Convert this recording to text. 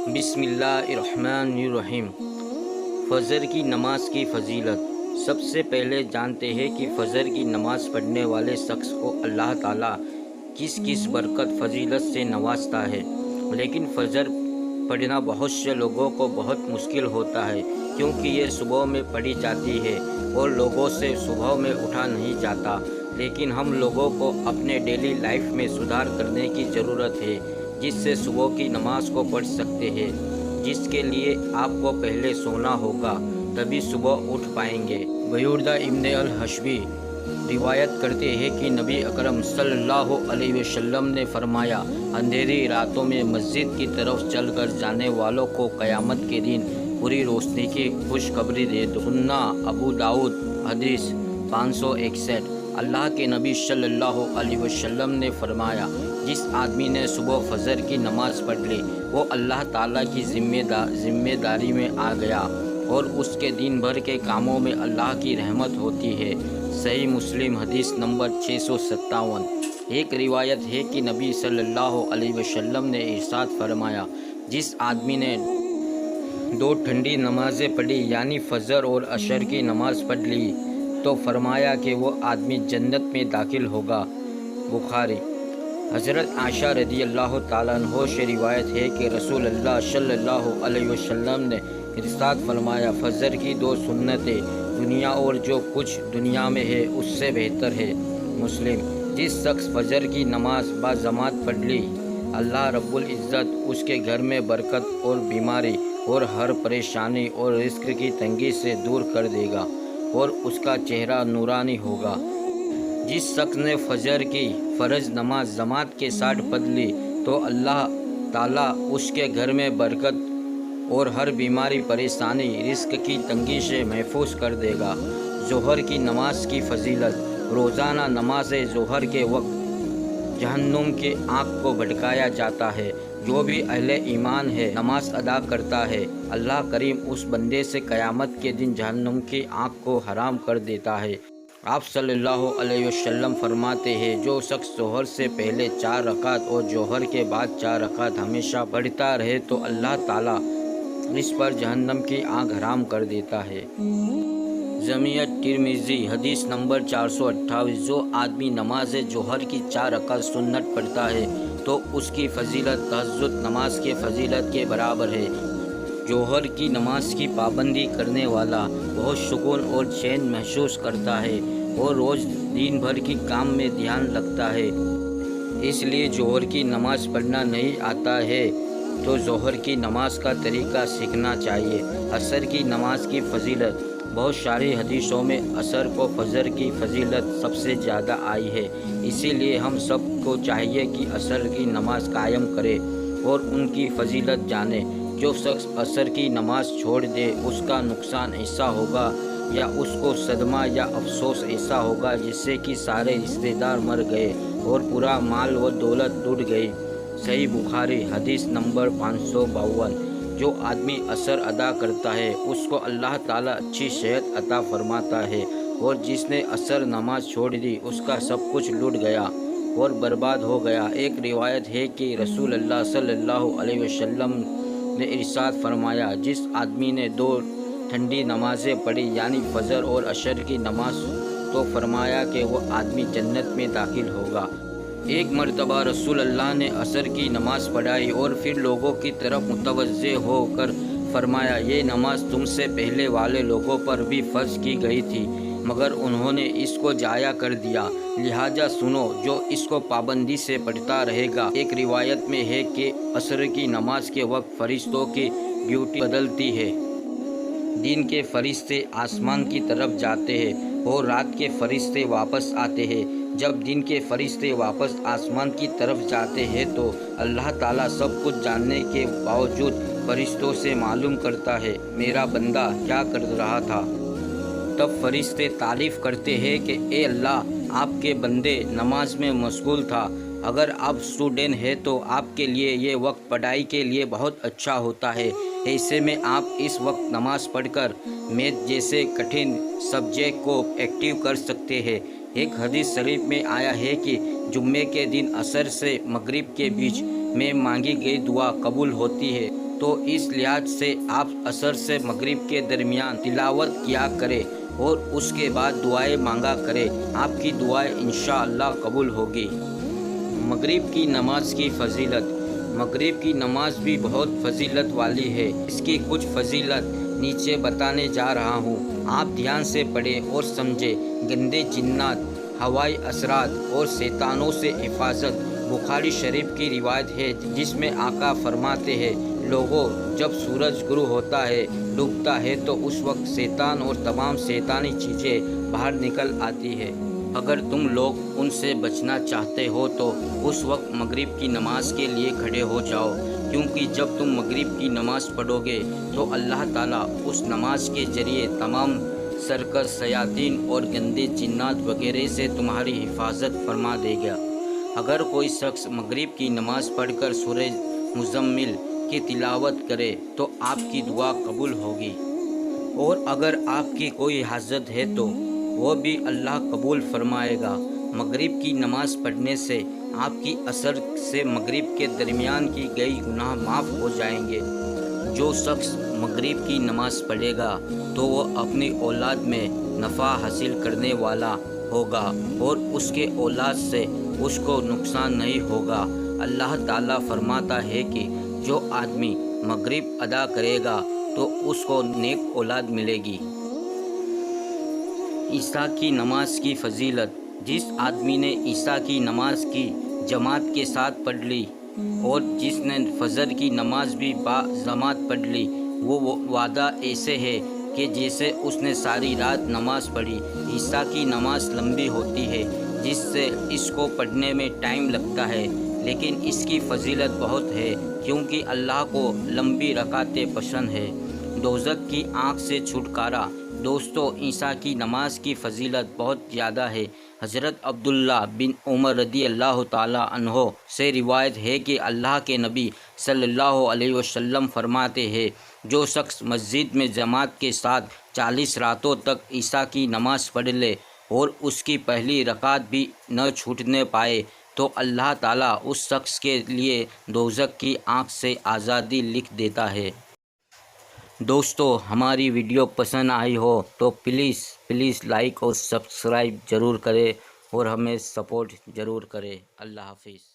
بسم اللہ الرحمن الرحیم۔ فجر کی نماز کی فضیلت۔ سب سے پہلے جانتے ہیں کہ فجر کی نماز پڑھنے والے شخص کو اللہ تعالیٰ کس کس برکت فضیلت سے نوازتا ہے، لیکن فجر پڑھنا بہت سے لوگوں کو بہت مشکل ہوتا ہے کیونکہ یہ صبح میں پڑھی جاتی ہے اور لوگوں سے صبح میں اٹھا نہیں جاتا۔ لیکن ہم لوگوں کو اپنے ڈیلی لائف میں سدھار کرنے کی ضرورت ہے جس سے صبح کی نماز کو پڑھ سکتے ہیں، جس کے لیے آپ کو پہلے سونا ہوگا، تبھی صبح اٹھ پائیں گے۔ بریدہ ابن الحشبی روایت کرتے ہیں کہ نبی اکرم صلی اللہ علیہ وسلم نے فرمایا، اندھیری راتوں میں مسجد کی طرف چل کر جانے والوں کو قیامت کے دن پوری روشنی کی خوشخبری دے دو۔ سنن ابو داؤد حدیث 561۔ اللہ کے نبی صلی اللہ علیہ وسلم نے فرمایا، جس آدمی نے صبح فجر کی نماز پڑھ لی وہ اللہ تعالیٰ کی ذمہ داری میں آ گیا اور اس کے دن بھر کے کاموں میں اللہ کی رحمت ہوتی ہے۔ صحیح مسلم حدیث نمبر 657۔ ایک روایت ہے کہ نبی صلی اللہ علیہ وسلم نے ارشاد فرمایا، جس آدمی نے 2 ٹھنڈی نمازیں پڑھی یعنی فجر اور عصر کی نماز پڑھ لی تو فرمایا کہ وہ آدمی جنت میں داخل ہوگا۔ بخاری۔ حضرت عائشہ رضی اللہ تعالیٰ عنہ سے روایت ہے کہ رسول اللہ صلی اللہ علیہ وسلم نے ارشاد فرمایا، فجر کی 2 سنتیں دنیا اور جو کچھ دنیا میں ہے اس سے بہتر ہے۔ مسلم۔ جس شخص فجر کی نماز باجماعت پڑھ لی، اللہ رب العزت اس کے گھر میں برکت اور بیماری اور ہر پریشانی اور رزق کی تنگی سے دور کر دے گا اور اس کا چہرہ نورانی ہوگا۔ جس شخص نے فجر کی فرض نماز جماعت کے ساتھ پڑھ لی تو اللہ تعالیٰ اس کے گھر میں برکت اور ہر بیماری پریشانی رزق کی تنگی سے محفوظ کر دے گا۔ ظہر کی نماز کی فضیلت۔ روزانہ نماز ظہر کے وقت جہنم کی آگ کو بھڑکایا جاتا ہے۔ جو بھی اہل ایمان ہے نماز ادا کرتا ہے، اللہ کریم اس بندے سے قیامت کے دن جہنم کی آگ کو حرام کر دیتا ہے۔ آپ صلی اللہ علیہ وسلم فرماتے ہیں، جو شخص ظہر سے پہلے 4 رکعت اور ظہر کے بعد 4 رکعت ہمیشہ پڑھتا رہے تو اللہ تعالیٰ اس پر جہنم کی آگ حرام کر دیتا ہے۔ جامع ترمذی حدیث نمبر 428۔ جو آدمی نماز ظہر کی 4 رکعت سنت پڑھتا ہے تو اس کی فضیلت تہجد نماز کے فضیلت کے برابر ہے۔ ظہر کی نماز کی پابندی کرنے والا بہت سکون اور چین محسوس کرتا ہے اور روز دن بھر کی کام میں دھیان لگتا ہے۔ اس لیے ظہر کی نماز پڑھنا نہیں آتا ہے تو ظہر کی نماز کا طریقہ سیکھنا چاہیے۔ عصر کی نماز کی فضیلت۔ بہت ساری حدیثوں میں عصر کو فجر کی فضیلت سب سے زیادہ آئی ہے، اسی لیے ہم سب کو چاہیے کہ عصر کی نماز قائم کرے اور ان کی فضیلت جانے۔ جو شخص عصر کی نماز چھوڑ دے اس کا نقصان ایسا ہوگا یا اس کو صدمہ یا افسوس ایسا ہوگا جیسے کہ سارے رشتہ دار مر گئے اور پورا مال و دولت لٹ گئی۔ صحیح بخاری حدیث نمبر 552۔ جو آدمی عصر ادا کرتا ہے اس کو اللہ تعالیٰ اچھی صحت عطا فرماتا ہے، اور جس نے عصر نماز چھوڑ دی اس کا سب کچھ لٹ گیا اور برباد ہو گیا۔ ایک روایت ہے کہ رسول اللہ صلی اللہ علیہ وسلم نے ارشاد فرمایا، جس آدمی نے 2 ٹھنڈی نمازیں پڑھی یعنی فجر اور عصر کی نماز تو فرمایا کہ وہ آدمی جنت میں داخل ہوگا۔ ایک مرتبہ رسول اللہ نے عصر کی نماز پڑھائی اور پھر لوگوں کی طرف متوجہ ہو کر فرمایا، یہ نماز تم سے پہلے والے لوگوں پر بھی فرض کی گئی تھی مگر انہوں نے اس کو ضائع کر دیا، لہٰذا سنو جو اس کو پابندی سے پڑھتا رہے گا۔ ایک روایت میں ہے کہ عصر کی نماز کے وقت فرشتوں کی ڈیوٹی بدلتی ہے۔ دن کے فرشتے آسمان کی طرف جاتے ہیں اور رات کے فرشتے واپس آتے ہیں۔ جب دن کے فرشتے واپس آسمان کی طرف جاتے ہیں تو اللہ تعالیٰ سب کچھ جاننے کے باوجود فرشتوں سے معلوم کرتا ہے، میرا بندہ کیا کر رہا تھا۔ تب فرشتے تعریف کرتے ہیں کہ اے اللہ، آپ کے بندے نماز میں مشغول تھا۔ اگر آپ اسٹوڈنٹ ہیں تو آپ کے لیے یہ وقت پڑھائی کے لیے بہت اچھا ہوتا ہے، ایسے میں آپ اس وقت نماز پڑھ کر میتھ جیسے کٹھن سبجیکٹ کو ایکٹیو کر سکتے ہیں۔ ایک حدیث شریف میں آیا ہے کہ جمعے کے دن عصر سے مغرب کے بیچ میں مانگی گئی دعا قبول ہوتی ہے۔ تو اس لحاظ سے آپ عصر سے مغرب کے درمیان تلاوت کیا کریں اور اس کے بعد دعائیں مانگا کریں، آپ کی دعائیں انشاءاللہ قبول ہوگی۔ مغرب کی نماز کی فضیلت۔ مغرب کی نماز بھی بہت فضیلت والی ہے۔ اس کی کچھ فضیلت نیچے بتانے جا رہا ہوں، آپ دھیان سے پڑھیں اور سمجھیں۔ گندے جنات، ہوائی اثرات اور شیطانوں سے حفاظت۔ بخاری شریف کی روایت ہے جس میں آقا فرماتے ہیں، لوگوں، جب سورج غروب ہوتا ہے، ڈوبتا ہے تو اس وقت شیطان اور تمام شیطانی چیزیں باہر نکل آتی ہے۔ اگر تم لوگ ان سے بچنا چاہتے ہو تو اس وقت مغرب کی نماز کے لیے کھڑے ہو جاؤ، کیونکہ جب تم مغرب کی نماز پڑھو گے تو اللہ تعالیٰ اس نماز کے ذریعے تمام سرکش، شیاطین اور گندے جنات وغیرہ سے تمہاری حفاظت فرما دے گا۔ اگر کوئی شخص مغرب کی نماز پڑھ کر سورہ مزمل کی تلاوت کرے تو آپ کی دعا قبول ہوگی، اور اگر آپ کی کوئی حاجت ہے تو وہ بھی اللہ قبول فرمائے گا۔ مغرب کی نماز پڑھنے سے آپ کی عصر سے مغرب کے درمیان کی گئی گناہ معاف ہو جائیں گے۔ جو شخص مغرب کی نماز پڑھے گا تو وہ اپنی اولاد میں نفع حاصل کرنے والا ہوگا اور اس کے اولاد سے اس کو نقصان نہیں ہوگا۔ اللہ تعالیٰ فرماتا ہے کہ جو آدمی مغرب ادا کرے گا تو اس کو نیک اولاد ملے گی۔ عشاء کی نماز کی فضیلت۔ جس آدمی نے عشاء کی نماز کی جماعت کے ساتھ پڑھ لی اور جس نے فجر کی نماز بھی با جماعت پڑھ لی، وہ وعدہ ایسے ہے کہ جیسے اس نے ساری رات نماز پڑھی۔ عشاء کی نماز لمبی ہوتی ہے جس سے اس کو پڑھنے میں ٹائم لگتا ہے، لیکن اس کی فضیلت بہت ہے کیونکہ اللہ کو لمبی رکعتیں پسند ہے۔ دوزخ کی آنکھ سے چھٹکارا۔ دوستو، عشاء کی نماز کی فضیلت بہت زیادہ ہے۔ حضرت عبداللہ بن عمر رضی اللہ تعالیٰ عنہ سے روایت ہے کہ اللہ کے نبی صلی اللہ علیہ وسلم فرماتے ہیں، جو شخص مسجد میں جماعت کے ساتھ 40 راتوں تک عشاء کی نماز پڑھ لے اور اس کی پہلی رکعت بھی نہ چھوٹنے پائے تو اللہ تعالیٰ اس شخص کے لیے دوزخ کی آنکھ سے آزادی لکھ دیتا ہے۔ دوستو، ہماری ویڈیو پسند آئی ہو تو پلیز لائک اور سبسکرائب ضرور کریں اور ہمیں سپورٹ ضرور کریں۔ اللہ حافظ۔